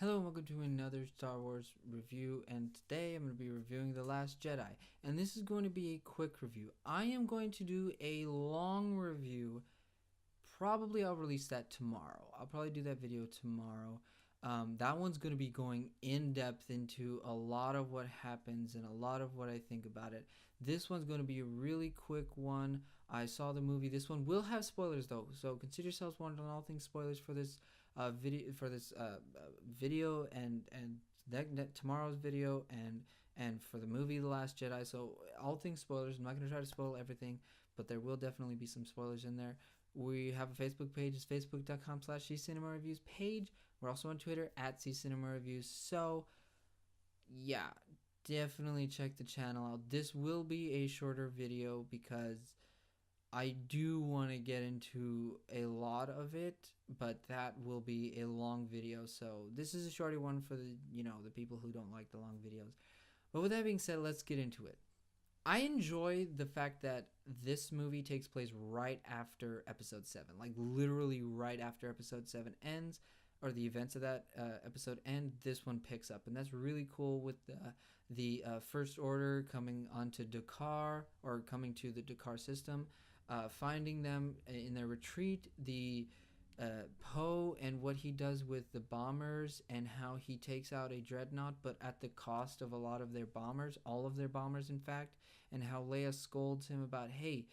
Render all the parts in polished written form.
Hello and welcome to another Star Wars review, and today I'm going to be reviewing The Last Jedi, and this is going to be a quick review. I am going to do a long review. Probably I'll release that tomorrow. I'll probably do that video tomorrow. That one's going to be going in depth into a lot of what happens and a lot of what I think about it. This one's going to be a really quick one. I saw the movie. This one will have spoilers though, so consider yourselves warned on all things spoilers for this video and tomorrow's video and for the movie The Last Jedi. So all things spoilers. I'm not going to try to spoil everything, but there will definitely be some spoilers in there. We have a Facebook page. It's facebook.com/ccinemareviews page. We're also on Twitter @ccinemareviews. So, yeah, definitely check the channel out. This will be a shorter video because I do want to get into a lot of it, but that will be a long video. So this is a shorter one for the people who don't like the long videos. But with that being said, let's get into it. I enjoy the fact that this movie takes place right after episode 7, like literally right after episode 7 ends, or the events of that episode end. This one picks up, and that's really cool with the First Order coming onto Dakar, or coming to the Dakar system, finding them in their retreat, the Poe and what he does with the bombers and how he takes out a dreadnought, but at the cost of a lot of their bombers, all of their bombers in fact, and how Leia scolds him about, hey,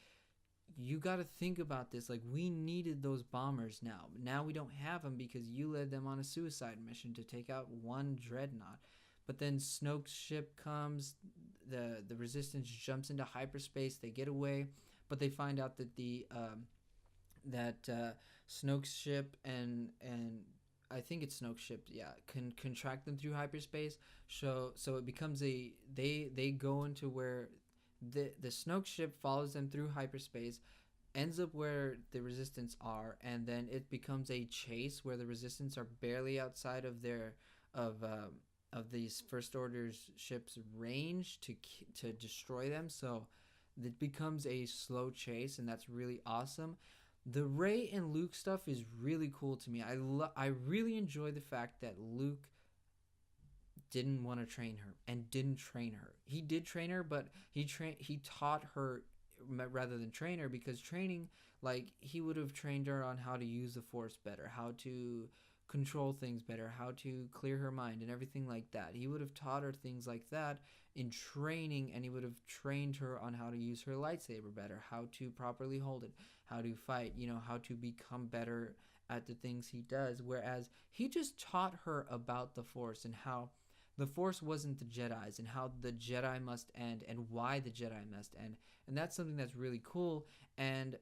you got to think about this, like, we needed those bombers now we don't have them because you led them on a suicide mission to take out one dreadnought. But then Snoke's ship comes, the Resistance jumps into hyperspace, they get away, but they find out that Snoke's ship and I think it's Snoke's ship, yeah, can track them through hyperspace. So it becomes they go into where the Snoke ship follows them through hyperspace, ends up where the Resistance are, and then it becomes a chase where the Resistance are barely outside of their of these First Order's ships' range to destroy them. So it becomes a slow chase, and that's really awesome. The Rey and Luke stuff is really cool to me. I really enjoy the fact that Luke didn't want to train her and didn't train her. He did train her, but he taught her rather than train her, because training, like, he would have trained her on how to use the Force better, how to control things better, how to clear her mind and everything like that. He would have taught her things like that in training, and he would have trained her on how to use her lightsaber better, how to properly hold it, how to fight, how to become better at the things he does. Whereas he just taught her about the Force and how the Force wasn't the Jedi's, and how the Jedi must end and why the Jedi must end. And that's something that's really cool. And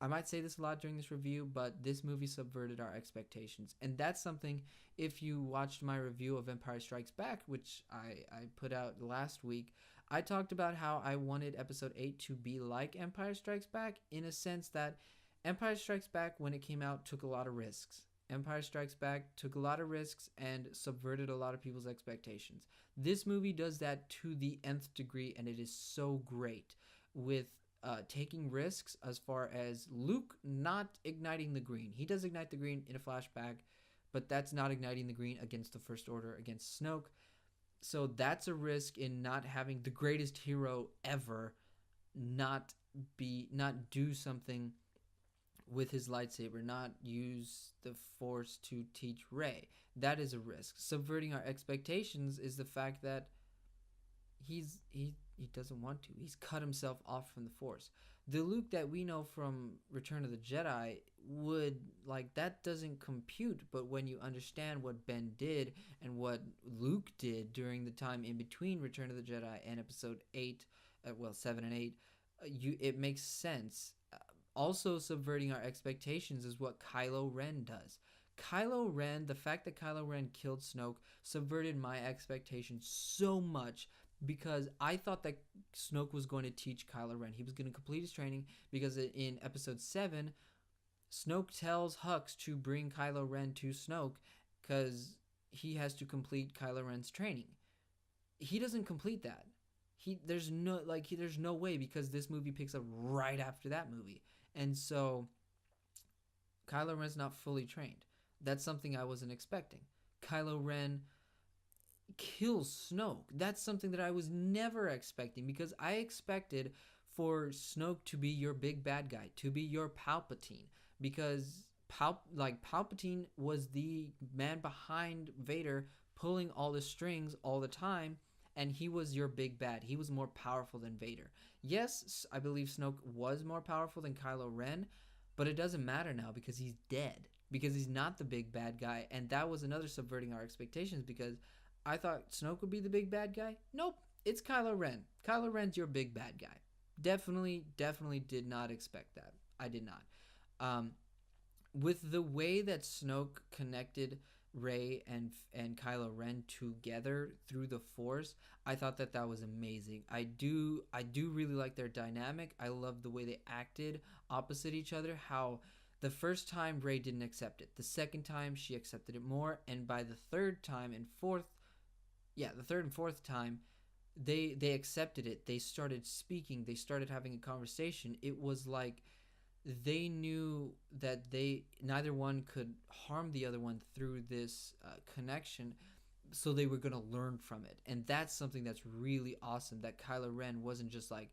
I might say this a lot during this review, but this movie subverted our expectations. And that's something, if you watched my review of Empire Strikes Back, which I put out last week, I talked about how I wanted episode 8 to be like Empire Strikes Back, in a sense that Empire Strikes Back, when it came out, took a lot of risks. Empire Strikes Back took a lot of risks and subverted a lot of people's expectations. This movie does that to the nth degree, and it is so great with taking risks as far as Luke not igniting the green. He does ignite the green in a flashback, but that's not igniting the green against the First Order, against Snoke. So that's a risk in not having the greatest hero ever not do something with his lightsaber, not use the Force to teach Rey. That is a risk. Subverting our expectations is the fact that he doesn't want to. He's cut himself off from the Force. The Luke that we know from Return of the Jedi that doesn't compute, but when you understand what Ben did and what Luke did during the time in between Return of the Jedi and episode 8, 7 and 8, it makes sense. Also subverting our expectations is what Kylo Ren does. The fact that Kylo Ren killed Snoke subverted my expectations so much, because I thought that Snoke was going to teach Kylo Ren. He was going to complete his training, because in episode 7, Snoke tells Hux to bring Kylo Ren to Snoke because he has to complete Kylo Ren's training. He doesn't complete that. There's no way, because this movie picks up right after that movie. And so Kylo Ren's not fully trained. That's something I wasn't expecting. Kylo Ren kills Snoke. That's something that I was never expecting, because I expected for Snoke to be your big bad guy, to be your Palpatine, because Palpatine was the man behind Vader, pulling all the strings all the time, and he was your big bad. He was more powerful than Vader. Yes, I believe Snoke was more powerful than Kylo Ren, but it doesn't matter now because he's dead. Because he's not the big bad guy, and that was another subverting our expectations, because I thought Snoke would be the big bad guy. Nope, it's Kylo Ren. Kylo Ren's your big bad guy. Definitely did not expect that. I did not. With the way that Snoke connected Rey and Kylo Ren together through the Force, I thought that that was amazing. I do really like their dynamic. I love the way they acted opposite each other. How the first time Rey didn't accept it, the second time she accepted it more, and by the third time and fourth, the third and fourth time, they accepted it. They started speaking. They started having a conversation. It was like they knew that neither one could harm the other one through this connection, so they were going to learn from it. And that's something that's really awesome, that Kylo Ren wasn't just like,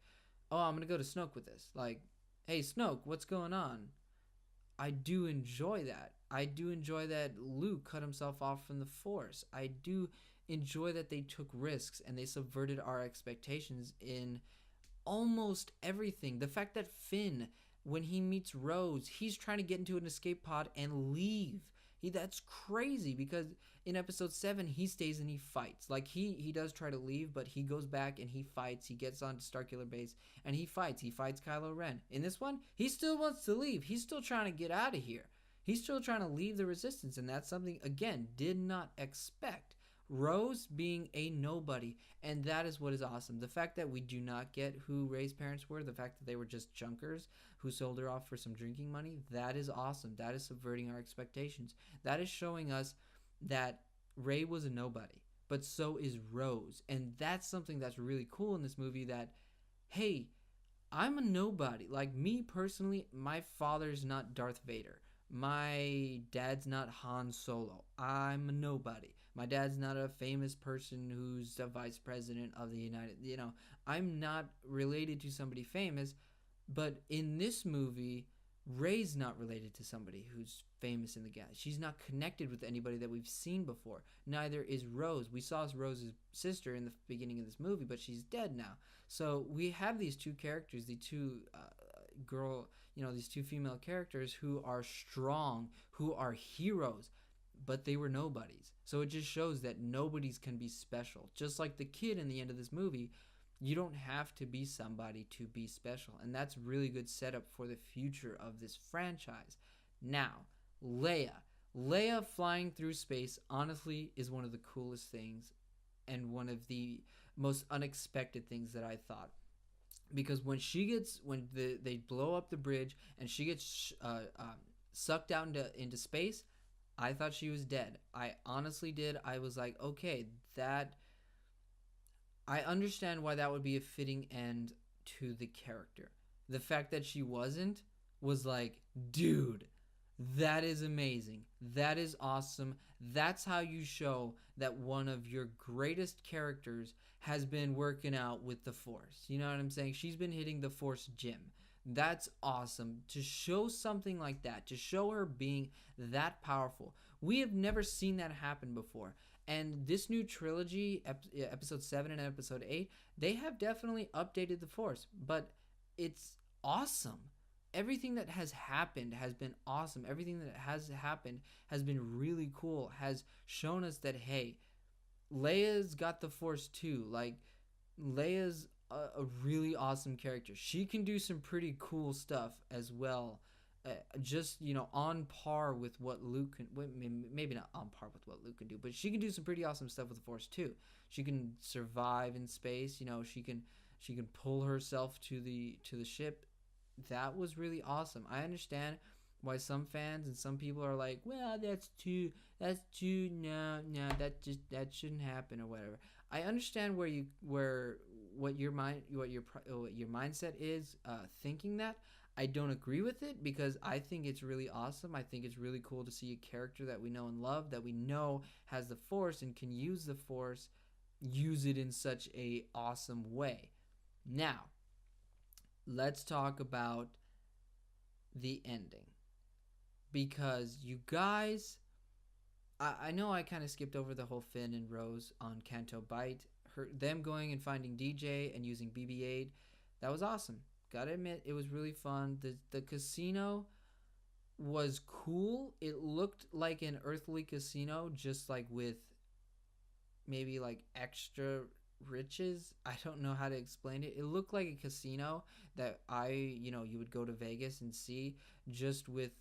oh, I'm going to go to Snoke with this, like, hey Snoke, what's going on? I do enjoy that. I do enjoy that Luke cut himself off from the Force. I do enjoy that they took risks and they subverted our expectations in almost everything. The fact that Finn, when he meets Rose, he's trying to get into an escape pod and leave. That's crazy, because in episode 7 he stays and he fights. Like he does try to leave, but he goes back and he fights. He gets onto Starkiller Base and he fights. He fights Kylo Ren. In this one, he still wants to leave. He's still trying to get out of here. He's still trying to leave the Resistance, and that's something, again, did not expect. Rose being a nobody, and that is what is awesome. The fact that we do not get who Rey's parents were, the fact that they were just junkers who sold her off for some drinking money, that is awesome. That is subverting our expectations. That is showing us that Rey was a nobody, but so is Rose. And that's something that's really cool in this movie, that, hey, I'm a nobody. Like, me personally, my father's not Darth Vader. My dad's not Han Solo. I'm a nobody. My dad's not a famous person who's the vice president of the I'm not related to somebody famous. But in this movie, Rey's not related to somebody who's famous in the galaxy. She's not connected with anybody that we've seen before. Neither is Rose. We saw Rose's sister in the beginning of this movie, but she's dead now. So we have these two characters, the two these two female characters who are strong, who are heroes, but they were nobodies. So it just shows that nobodies can be special. Just like the kid in the end of this movie, you don't have to be somebody to be special. And that's really good setup for the future of this franchise. Now, Leia. Leia flying through space, honestly, is one of the coolest things and one of the most unexpected things that I thought. Because when they blow up the bridge and she gets sucked out into space, I thought she was dead. I honestly did. I was like, okay, I understand why that would be a fitting end to the character. The fact that she wasn't was like, dude, that is amazing. That is awesome. That's how you show that one of your greatest characters has been working out with the Force. You know what I'm saying? She's been hitting the Force gym. That's awesome. To show something like that, to show her being that powerful. We have never seen that happen before. And this new trilogy, episode 7 and episode 8, they have definitely updated the Force. But it's awesome. Everything that has happened has been awesome. Everything that has happened has been really cool. Has shown us that, hey, Leia's got the Force too. Like, Leia's a really awesome character. She can do some pretty cool stuff as well. Just, on par with what Luke can. Maybe not on par with what Luke can do, but she can do some pretty awesome stuff with the Force too. She can survive in space. She can pull herself to the ship. That was really awesome. I understand why some fans and some people are like, well, that's too no, that shouldn't happen or whatever. I understand what your mindset is, thinking that. I don't agree with it because I think it's really awesome. I think it's really cool to see a character that we know and love, that we know has the Force and can use the Force, use it in such a awesome way. Now, let's talk about the ending. Because you guys, I know I kind of skipped over the whole Finn and Rose on Canto Bight. Them going and finding DJ and using BB-8, that was awesome. Gotta admit, it was really fun. The casino was cool. It looked like an earthly casino, just like with maybe like extra riches. I don't know how to explain it. It looked like a casino that you would go to Vegas and see, just with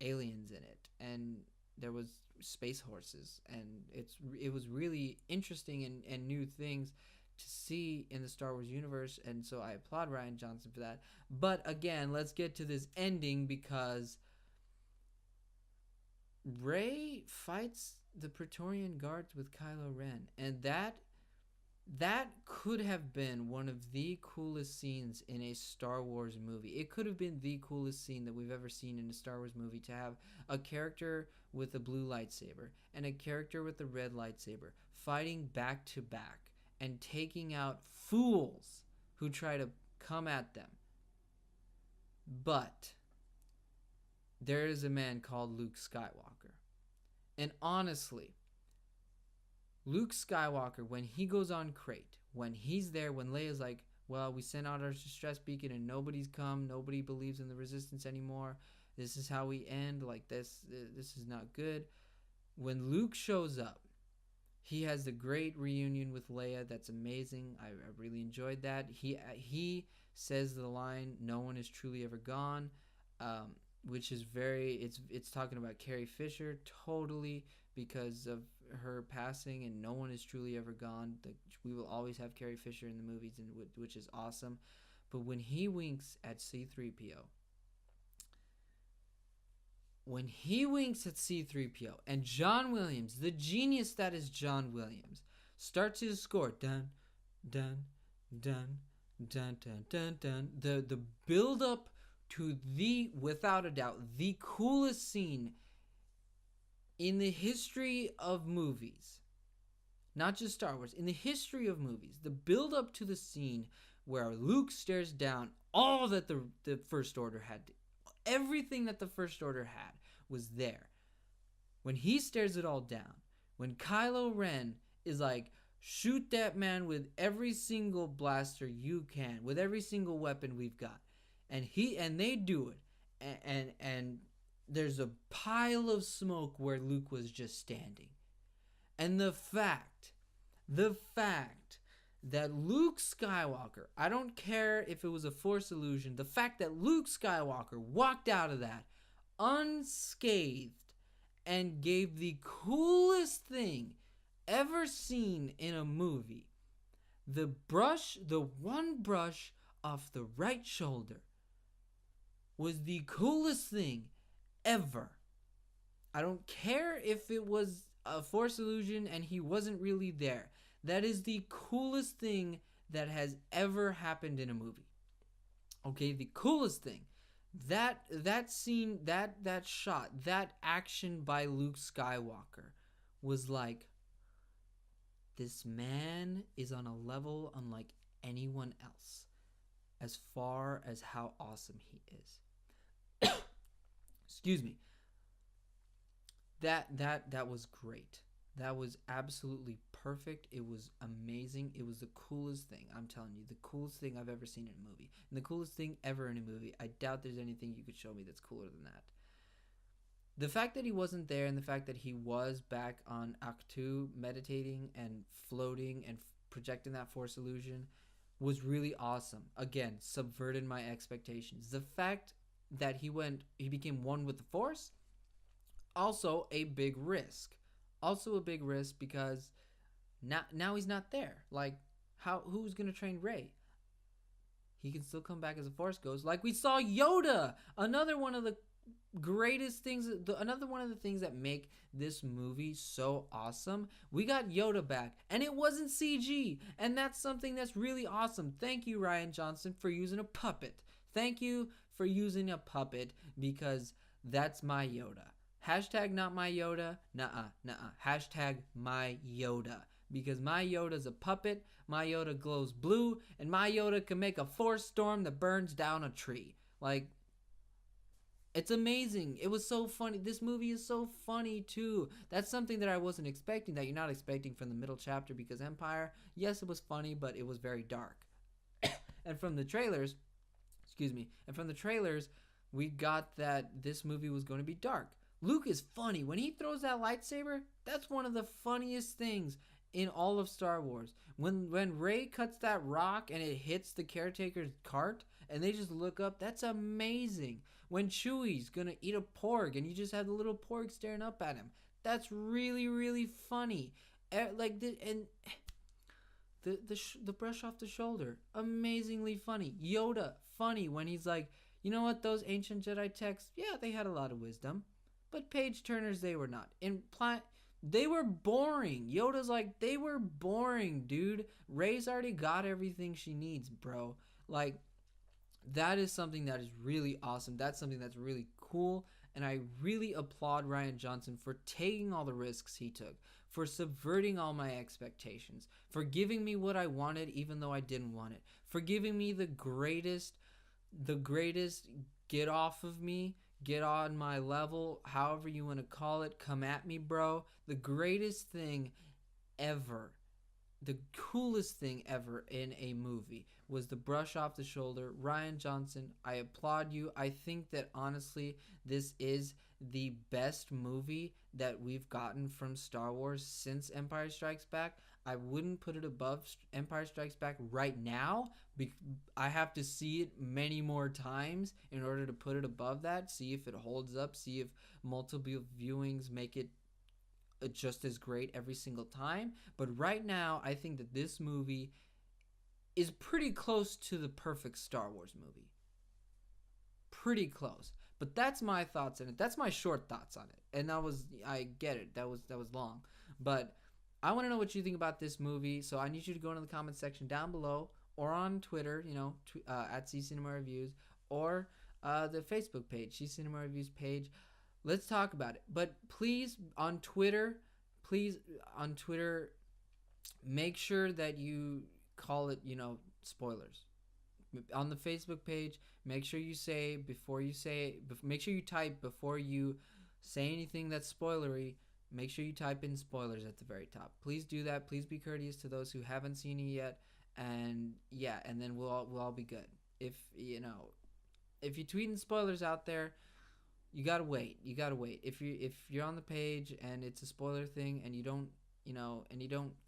aliens in it, and there was space horses, and it was really interesting and new things to see in the Star Wars universe, and so I applaud Rian Johnson for that. But again, let's get to this ending, because Rey fights the Praetorian Guards with Kylo Ren, and that could have been one of the coolest scenes in a Star Wars movie. It could have been the coolest scene that we've ever seen in a Star Wars movie, to have a character with a blue lightsaber and a character with a red lightsaber fighting back to back and taking out fools who try to come at them. But there is a man called Luke Skywalker. And honestly, Luke Skywalker, when he goes on Crate, when he's there, when Leia's like, well, we sent out our distress beacon and nobody's come, nobody believes in the Resistance anymore, this is how we end, like this is not good. When Luke shows up, he has the great reunion with Leia. That's amazing. I really enjoyed that. He says the line, no one is truly ever gone, which is it's talking about Carrie Fisher, totally, because of her passing, and no one is truly ever gone. We will always have Carrie Fisher in the movies, and which is awesome. But when he winks at C-3PO, and John Williams, the genius that is John Williams, starts his score, dun dun dun dun dun dun dun, the build up to without a doubt, the coolest scene in the history of movies, not just Star Wars, in the history of movies, the build up to the scene where Luke stares down all that the First Order had. Everything that the First Order had was there. When he stares it all down, when Kylo Ren is like, shoot that man with every single blaster you can, with every single weapon we've got, and they do it, and there's a pile of smoke where Luke was just standing. And the fact that Luke Skywalker, I don't care if it was a Force illusion, the fact that Luke Skywalker walked out of that unscathed and gave the coolest thing ever seen in a movie, the one brush off the right shoulder, was the coolest thing ever. I don't care if it was a Force illusion and he wasn't really there. That is the coolest thing that has ever happened in a movie. Okay, the coolest thing. That scene, that shot, that action by Luke Skywalker was like, this man is on a level unlike anyone else as far as how awesome he is. Excuse me. That was great. That was absolutely perfect. It was amazing. It was the coolest thing. I'm telling you, the coolest thing I've ever seen in a movie. And the coolest thing ever in a movie. I doubt there's anything you could show me that's cooler than that. The fact that he wasn't there, and the fact that he was back on Ahch-To meditating and floating and projecting that Force illusion was really awesome. Again, subverted my expectations. The fact that he became one with the Force, also a big risk. Also a big risk because now he's not there. Like, who's going to train Rey? He can still come back as a Force ghost. Like we saw Yoda. Another one of the greatest things, another one of the things that make this movie so awesome. We got Yoda back, and it wasn't CG. And that's something that's really awesome. Thank you, Rian Johnson, for using a puppet. Thank you for using a puppet because that's my Yoda. Hashtag not my Yoda. Nuh-uh. Hashtag my Yoda. Because my Yoda's a puppet, my Yoda glows blue, and my Yoda can make a force storm that burns down a tree. Like, it's amazing. It was so funny. This movie is so funny too. That's something that I wasn't expecting, that you're not expecting from the middle chapter, because Empire, yes, it was funny, but it was very dark. And from the trailers, we got that this movie was going to be dark. Luke is funny. When he throws that lightsaber, that's one of the funniest things in all of Star Wars. When Rey cuts that rock and it hits the caretaker's cart and they just look up, that's amazing. When Chewie's gonna eat a porg and you just have the little porg staring up at him, that's really, really funny. Like the brush off the shoulder, amazingly funny. Yoda, funny when he's like, you know what, those ancient Jedi texts, yeah, they had a lot of wisdom, but page turners they were not. They were boring. Yoda's like, they were boring, dude. Rey's already got everything she needs, bro. Like, that is something that is really awesome. That's something that's really cool. And I really applaud Rian Johnson for taking all the risks he took, for subverting all my expectations, for giving me what I wanted even though I didn't want it, for giving me the greatest get off of me, get on my level, however you want to call it, come at me, bro. The greatest thing ever, the coolest thing ever in a movie was the brush off the shoulder. Rian Johnson, I applaud you. I think that honestly, this is the best movie that we've gotten from Star Wars since Empire Strikes Back. I wouldn't put it above Empire Strikes Back right now. I have to see it many more times in order to put it above that, see if it holds up, see if multiple viewings make it just as great every single time. But right now, I think that this movie is pretty close to the perfect Star Wars movie. Pretty close. But that's my thoughts on it. That's my short thoughts on it. And I get it. That was long. But I want to know what you think about this movie. So I need you to go into the comment section down below, or on Twitter, at C Cinema Reviews, or the Facebook page, C Cinema Reviews page. Let's talk about it. But please, on Twitter, make sure that you call it, spoilers. On the Facebook page, make sure you type before you say anything that's spoilery. Make sure you type in spoilers at the very top. Please do that. Please be courteous to those who haven't seen it yet. And yeah, and then we'll all be good. If you're tweeting spoilers out there, you gotta wait. If you're on the page and it's a spoiler thing, and you don't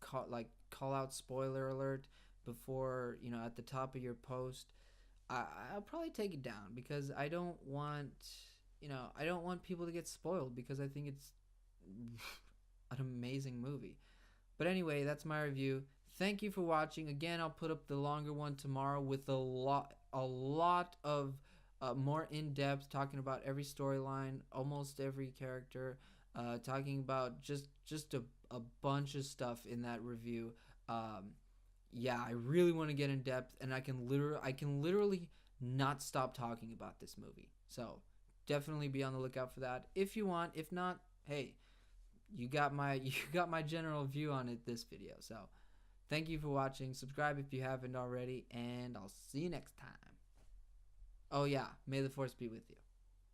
call out spoiler alert before, at the top of your post, I'll probably take it down, because I don't want people to get spoiled, because I think it's an amazing movie. But anyway, that's my review. Thank you for watching. Again, I'll put up the longer one tomorrow with a lot of more in-depth, talking about every storyline, almost every character, talking about just a bunch of stuff in that review. Yeah, I really want to get in depth, and I can literally not stop talking about this movie. So definitely be on the lookout for that if you want. If not, hey, you got my general view on it this video. So thank you for watching. Subscribe if you haven't already, and I'll see you next time. Oh yeah, may the Force be with you.